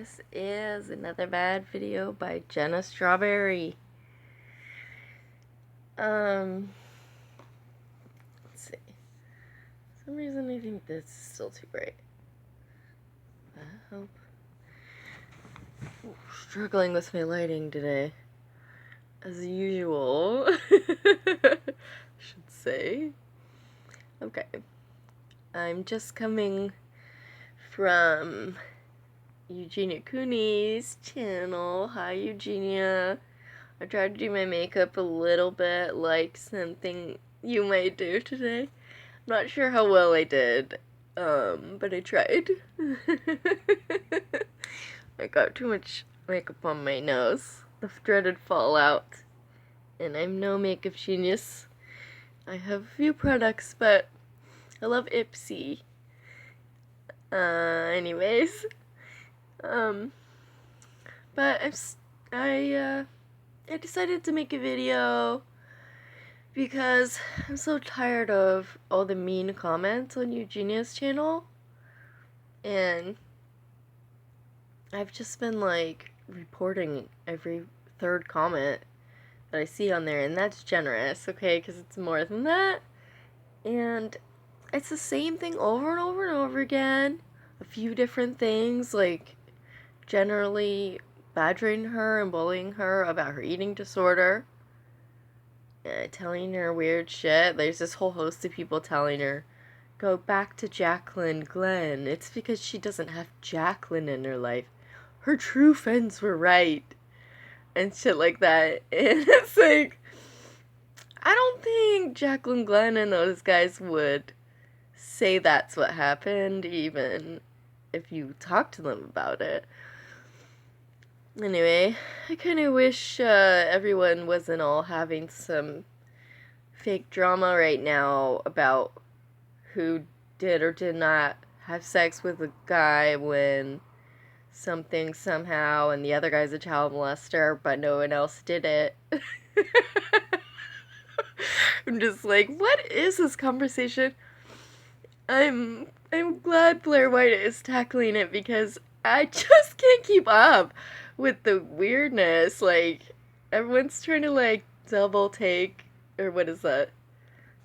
This is another bad video by Jenna Strawberry. Let's see. For some reason I think this is still too bright. I hope. Ooh, struggling with my lighting today. As usual. I should say. Okay. I'm just coming from Eugenia Cooney's channel. Hi, Eugenia. I tried to do my makeup a little bit like something you might do today. I'm not sure how well I did, but I tried. I got too much makeup on my nose. The dreaded fallout. And I'm no makeup genius. I have a few products, but I love Ipsy. Anyways. But I decided to make a video because I'm so tired of all the mean comments on Eugenia's channel, and I've just been like reporting every third comment that I see on there, and that's generous, okay, because it's more than that, and it's the same thing over and over and over again, a few different things, like generally badgering her and bullying her about her eating disorder, telling her weird shit. There's this whole host of people telling her, go back to Jacqueline Glenn. It's because she doesn't have Jacqueline in her life. Her true friends were right. And shit like that. And it's like, I don't think Jacqueline Glenn and those guys would say that's what happened, even if you talk to them about it. Anyway, I kind of wish everyone wasn't all having some fake drama right now about who did or did not have sex with a guy when something somehow and the other guy's a child molester, but no one else did it. I'm just like, what is this conversation? I'm glad Blair White is tackling it because I just can't keep up with the weirdness. Like, everyone's trying to like double take, or what is that?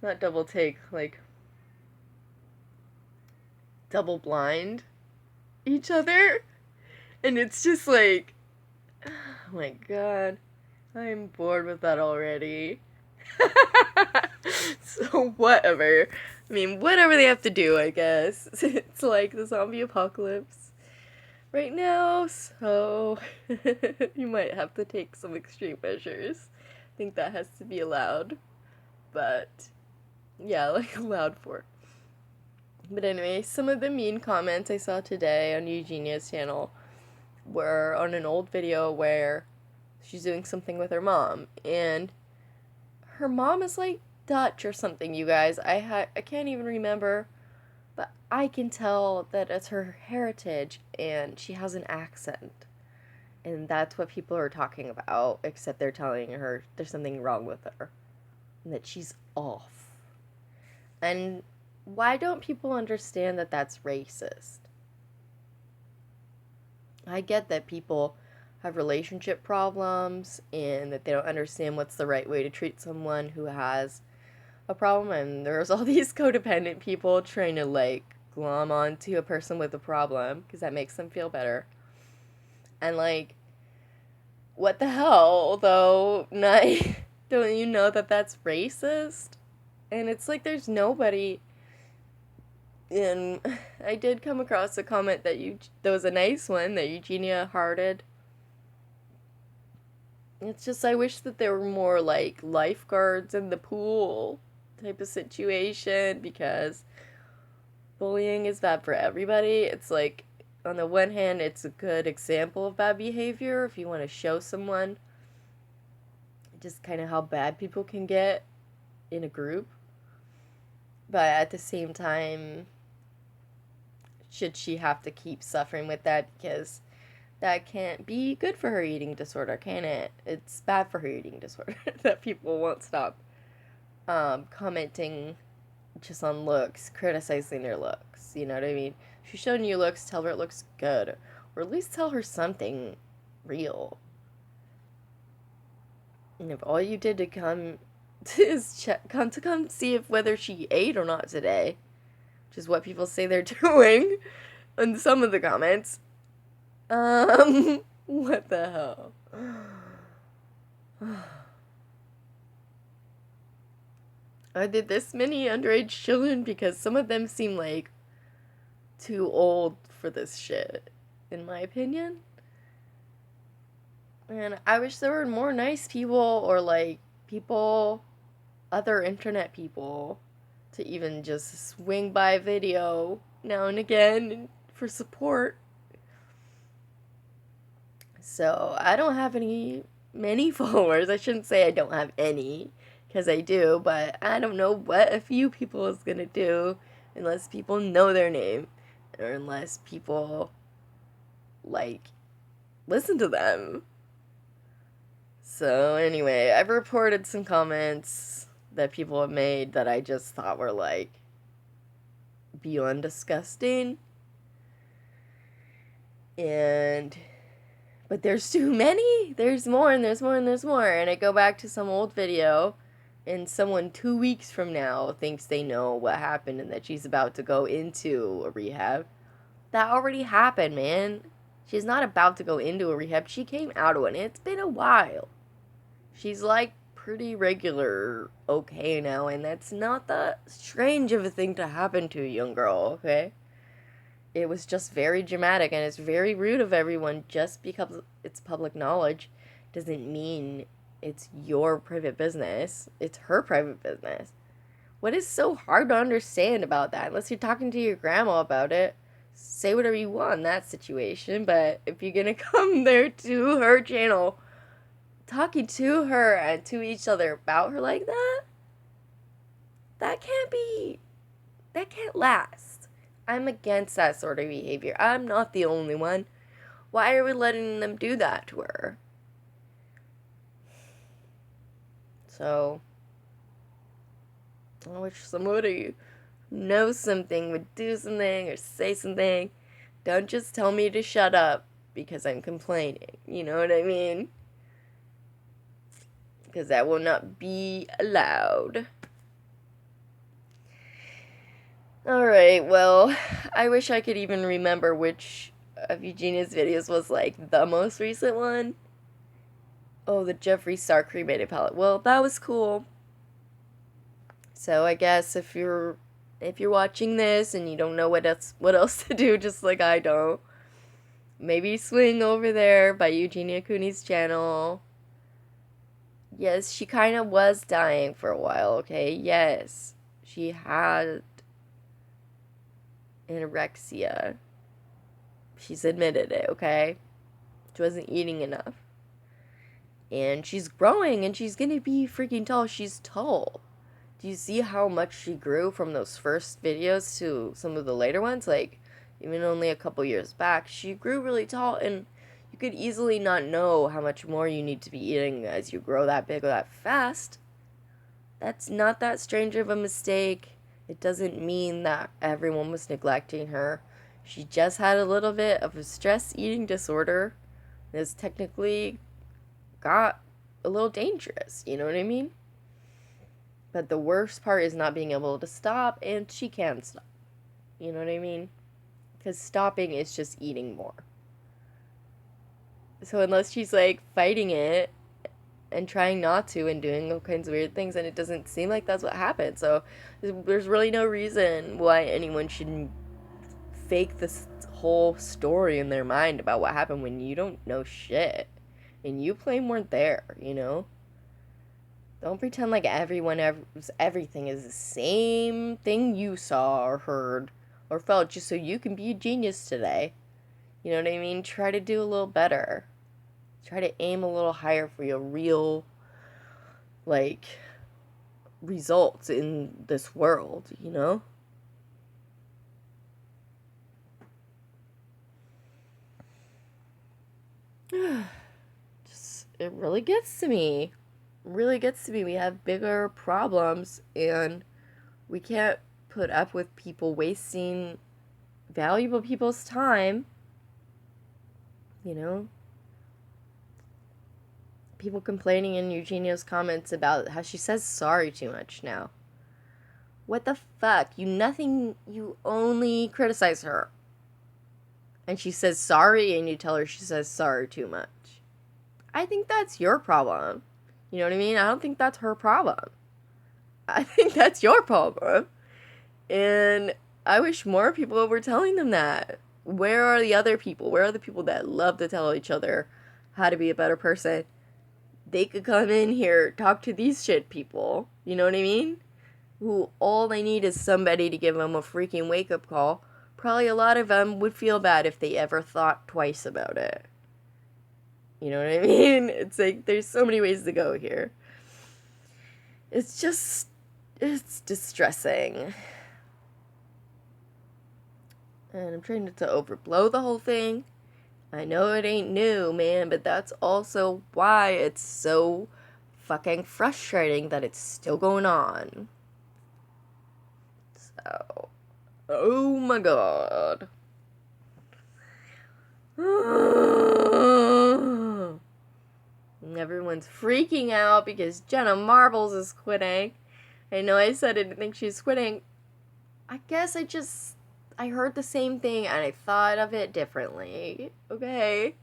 Not double take, like double blind each other. And it's just like, oh my god, I'm bored with that already. So whatever. I mean, whatever they have to do, I guess. It's like the zombie apocalypse right now, so you might have to take some extreme measures. I think that has to be allowed. But yeah, like allowed for. But anyway, some of the mean comments I saw today on Eugenia's channel were on an old video where she's doing something with her mom, and her mom is like Dutch or something, you guys. I can't even remember, but I can tell that it's her heritage, and she has an accent. And that's what people are talking about, except they're telling her there's something wrong with her, and that she's off. And why don't people understand that that's racist? I get that people have relationship problems and that they don't understand what's the right way to treat someone who has a problem, and there's all these codependent people trying to like glom onto a person with a problem because that makes them feel better. And like, what the hell though? Don't you know that that's racist? And it's like there's nobody. And I did come across a comment that was a nice one that Eugenia hearted. It's just, I wish that there were more like lifeguards in the pool type of situation, because bullying is bad for everybody. It's like, on the one hand, it's a good example of bad behavior if you want to show someone just kind of how bad people can get in a group. But at the same time, should she have to keep suffering with that? Because that can't be good for her eating disorder, can it? It's bad for her eating disorder that people won't stop commenting just on looks, criticizing their looks. You know what I mean? If she's showing you looks, tell her it looks good. Or at least tell her something real. And if all you did to come is come see if whether she ate or not today, which is what people say they're doing in some of the comments. What the hell? Are there this many underage children? Because some of them seem like too old for this shit, in my opinion. And I wish there were more nice people or like people, other internet people, to even just swing by video now and again for support. So I don't have many followers. I shouldn't say I don't have any, because I do, but I don't know what a few people is gonna do unless people know their name or unless people like listen to them. So anyway, I've reported some comments that people have made that I just thought were like beyond disgusting. But there's too many. There's more and there's more and there's more. And I go back to some old video and someone 2 weeks from now thinks they know what happened and that she's about to go into a rehab. That already happened, man. She's not about to go into a rehab. She came out of one. It's been a while. She's like pretty regular okay now, and that's not that strange of a thing to happen to a young girl, okay? It was just very dramatic, and it's very rude of everyone. Just because it's public knowledge doesn't mean it's your private business. It's her private business. What is so hard to understand about that? Unless you're talking to your grandma about it, say whatever you want in that situation. But if you're gonna come there to her channel, talking to her and to each other about her like that, that can't last. I'm against that sort of behavior. I'm not the only one. Why are we letting them do that to her? So, I wish somebody who knows something would do something or say something. Don't just tell me to shut up because I'm complaining. You know what I mean? Because that will not be allowed. Alright, well, I wish I could even remember which of Eugenia's videos was, like, the most recent one. Oh, the Jeffree Star cremated palette. Well, that was cool. So, I guess if you're watching this and you don't know what else to do, just like I don't, maybe swing over there by Eugenia Cooney's channel. Yes, she kind of was dying for a while, okay? Yes, she had anorexia. She's admitted it, okay? She wasn't eating enough. And she's growing, and she's gonna be freaking tall. She's tall. Do you see how much she grew from those first videos to some of the later ones? Like, even only a couple years back, she grew really tall, and you could easily not know how much more you need to be eating as you grow that big or that fast. That's not that strange of a mistake. It doesn't mean that everyone was neglecting her. She just had a little bit of a stress eating disorder. This technically got a little dangerous, you know what I mean? But the worst part is not being able to stop, and she can stop. You know what I mean? Because stopping is just eating more. So unless she's like fighting it and trying not to and doing all kinds of weird things, and it doesn't seem like that's what happened. So there's really no reason why anyone should fake this whole story in their mind about what happened when you don't know shit. And you plain weren't there, you know? Don't pretend like everything is the same thing you saw or heard or felt just so you can be a genius today. You know what I mean? Try to do a little better. Try to aim a little higher for your real, like, results in this world, you know? It really gets to me. Really gets to me. We have bigger problems, and we can't put up with people wasting valuable people's time you know? People complaining in Eugenia's comments about how she says sorry too much now. What the fuck? You only criticize her. And she says sorry, and you tell her she says sorry too much. I think that's your problem. You know what I mean? I don't think that's her problem. I think that's your problem. And I wish more people were telling them that. Where are the other people? Where are the people that love to tell each other how to be a better person? They could come in here, talk to these shit people. You know what I mean? Who all they need is somebody to give them a freaking wake-up call. Probably a lot of them would feel bad if they ever thought twice about it. You know what I mean? It's like, there's so many ways to go here. It's distressing. And I'm trying not to overblow the whole thing. I know it ain't new, man, but that's also why it's so fucking frustrating that it's still going on. So, oh my god. Everyone's freaking out because Jenna Marbles is quitting. I know I said I didn't think she's quitting. I guess I heard the same thing and I thought of it differently. Okay?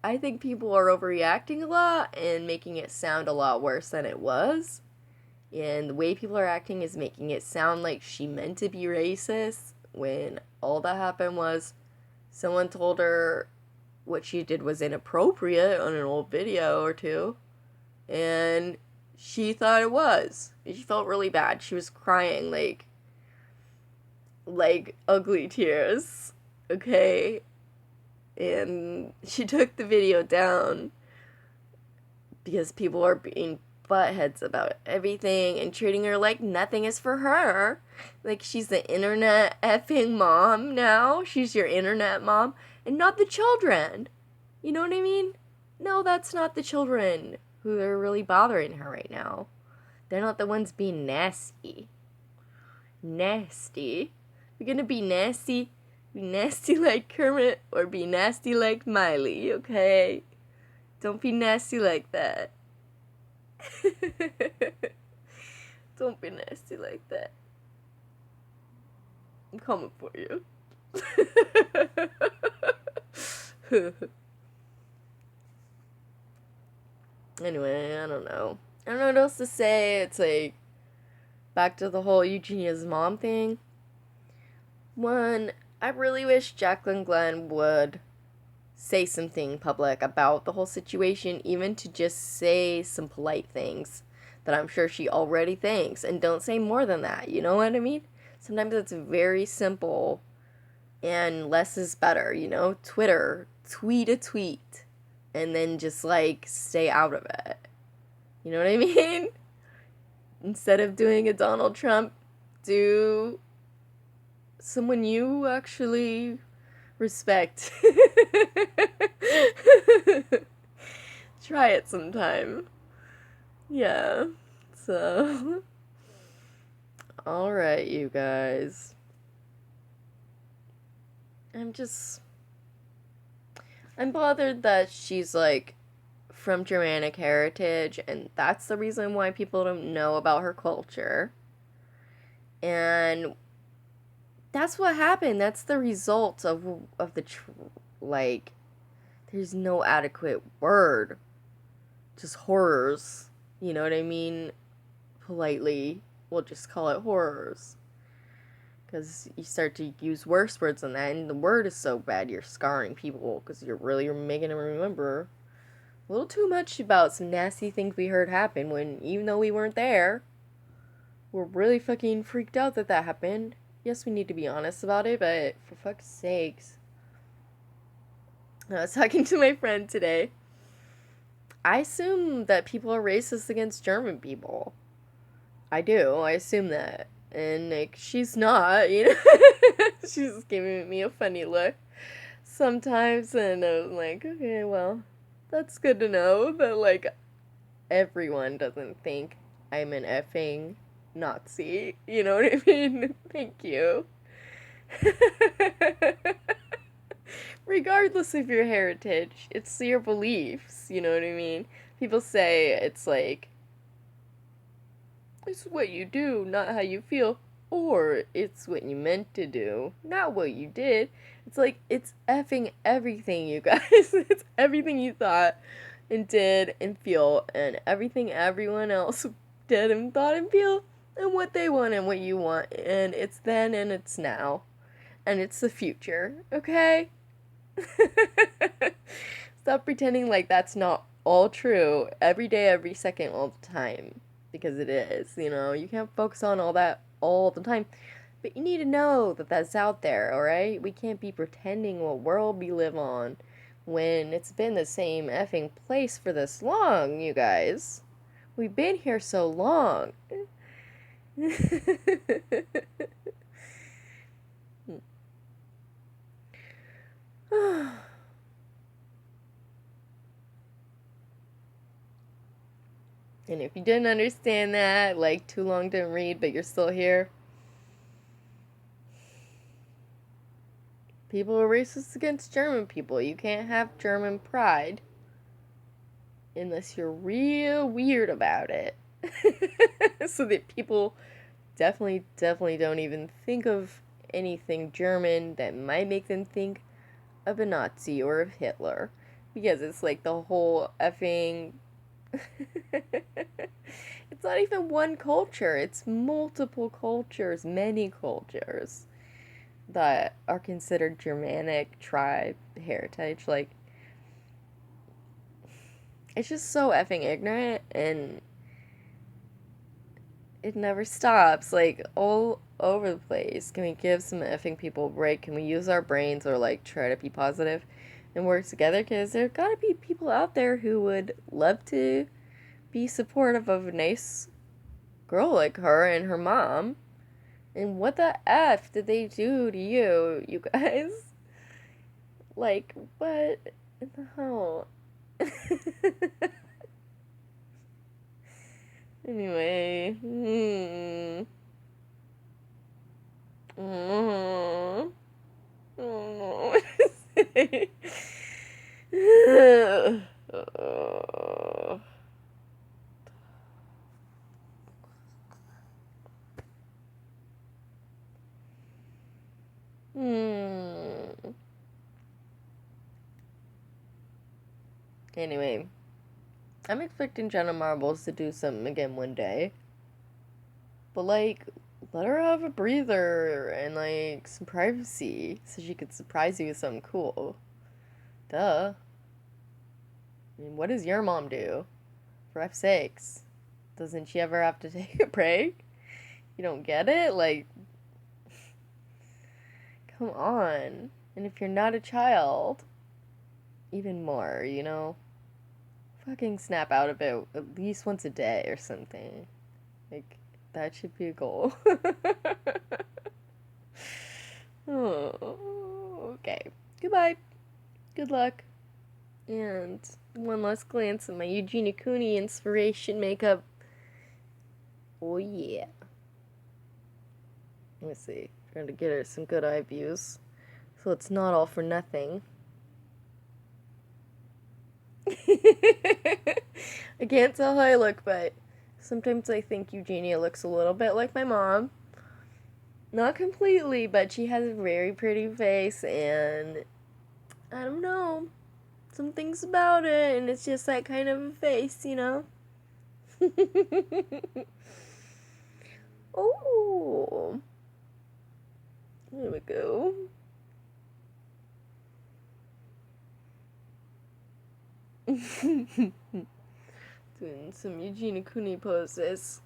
I think people are overreacting a lot and making it sound a lot worse than it was. And the way people are acting is making it sound like she meant to be racist when all that happened was someone told her what she did was inappropriate on an old video or two. And she thought it was. She felt really bad. She was crying like ugly tears. Okay? And she took the video down because people are being buttheads about everything and treating her like nothing is for her. Like she's the internet effing mom now. She's your internet mom and not the children. You know what I mean? No, that's not the children who are really bothering her right now. They're not the ones being nasty. Nasty. You're gonna be nasty. Be nasty like Kermit or be nasty like Miley, okay? Don't be nasty like that. Don't be nasty like that. I'm coming for you. Anyway, I don't know. I don't know what else to say. It's like, back to the whole Eugenia's mom thing. One, I really wish Jacqueline Glenn would say something public about the whole situation, even to just say some polite things that I'm sure she already thinks, and don't say more than that, you know what I mean? Sometimes it's very simple, and less is better, you know? Tweet a tweet, and then just, like, stay out of it. You know what I mean? Instead of doing a Donald Trump, do someone you actually respect. Try it sometime. Yeah. So. Alright, you guys. I'm bothered that she's, like, from Germanic heritage, and that's the reason why people don't know about her culture. And that's what happened. That's the result of the, like, there's no adequate word. Just horrors. You know what I mean? Politely, we'll just call it horrors. Because you start to use worse words than that, and the word is so bad you're scarring people, because you're making them remember a little too much about some nasty things we heard happen when, even though we weren't there, we're really fucking freaked out that happened. Yes, we need to be honest about it, but for fuck's sakes. I was talking to my friend today. I assume that people are racist against German people. I do. I assume that. And, like, she's not, you know? She's giving me a funny look sometimes, and I was like, okay, well, that's good to know that, like, everyone doesn't think I'm an effing Nazi. You know what I mean? Thank you. Regardless of your heritage, it's your beliefs, you know what I mean? People say it's like, it's what you do, not how you feel, or it's what you meant to do, not what you did. It's like, it's effing everything, you guys. It's everything you thought and did and feel, and everything everyone else did and thought and feel, and what they want and what you want, and it's then and it's now, and it's the future, okay? Stop pretending like that's not all true every day, every second, all the time. Because it is, you know? You can't focus on all that all the time. But you need to know that that's out there, alright? We can't be pretending what world we live on when it's been the same effing place for this long, you guys. We've been here so long. And if you didn't understand that, like too long didn't read, but you're still here, people are racist against German people. You can't have German pride unless you're real weird about it. So that people definitely don't even think of anything German that might make them think of a Nazi or of Hitler. Because it's like the whole effing. It's not even one culture, it's multiple cultures, many cultures that are considered Germanic tribe heritage. Like, it's just so effing ignorant, and it never stops, like, all over the place. Can we give some effing people a break? Can we use our brains, or like try to be positive and work together? Because there gotta be people out there who would love to be supportive of a nice girl like her and her mom. And what the F did they do to you, you guys? Like, what in the hell? Anyway. I don't know what to say. Anyway, I'm expecting Jenna Marbles to do something again one day. But, like, let her have a breather and, like, some privacy so she could surprise you with something cool. Duh. I mean, what does your mom do? For F's sakes. Doesn't she ever have to take a break? You don't get it? Like, come on. And if you're not a child, even more, you know? Fucking snap out of it at least once a day or something. Like, that should be a goal. Oh, okay. Goodbye. Good luck. And one last glance at my Eugenia Cooney inspiration makeup. Oh, yeah. Let me see. Trying to get her some good eye views. So it's not all for nothing. I can't tell how I look, but sometimes I think Eugenia looks a little bit like my mom. Not completely, but she has a very pretty face, and I don't know. Some things about it, and it's just that kind of a face, you know? Oh. There we go. Doing some Eugenia Cooney poses.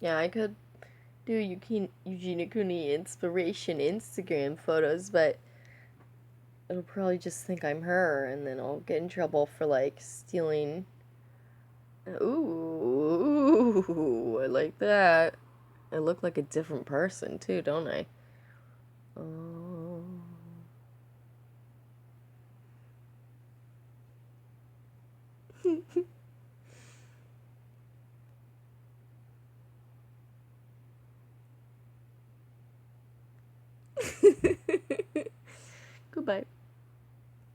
Yeah, I could do Eugenia Cooney inspiration Instagram photos, but it'll probably just think I'm her, and then I'll get in trouble for, like, stealing. Ooh, I like that. I look like a different person, too, don't I? Oh. Goodbye.